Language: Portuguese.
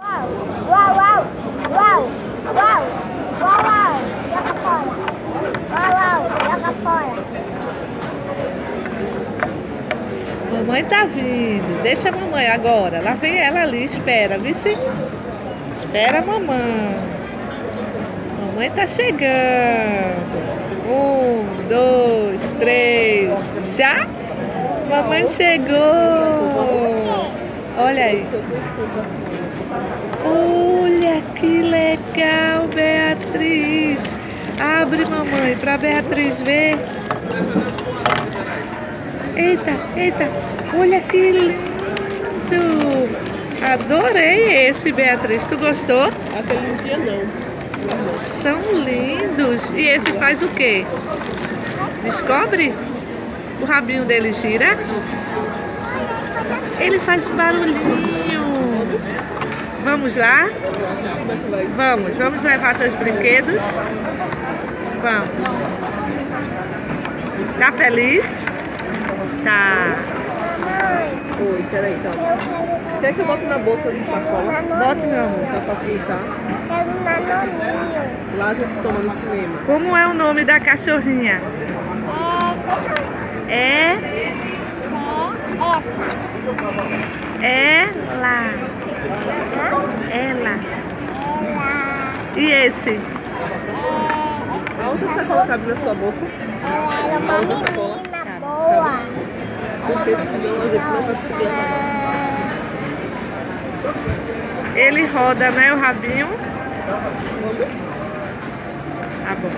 Uau, uau, uau, uau, uau, uau, uau, joga fora. Uau, uau, joga fora. Mamãe tá vindo. Deixa a mamãe agora. Lá vem ela ali, espera, vice. Espera a mamãe. Mamãe tá chegando. 1, 2, 3. Já? Mamãe chegou. Olha aí. Olha que legal, Beatriz. Abre, mamãe, pra Beatriz ver. Eita, eita. Olha que lindo. Adorei esse, Beatriz. Tu gostou? Aquele no dia não. São lindos. E esse faz o quê? Descobre? O rabinho dele gira. Ele faz um barulhinho. Vamos lá? Vamos levar teus brinquedos? Vamos. Tá feliz? Tá. Oi, peraí, então. Quer que eu bote na bolsa essa sacola? Bote, meu amor. Pra facilitar. Quero um nanoninho. Lá a gente toma no cinema. Como é o nome da cachorrinha? É Essa. ela. Ela. E esse? A outra sacola cabe na sua bolsa? Ela era uma menina boa. Porque senão a gente não vai conseguir levar. Ele roda, né, o rabinho? Vamos? Tá bom.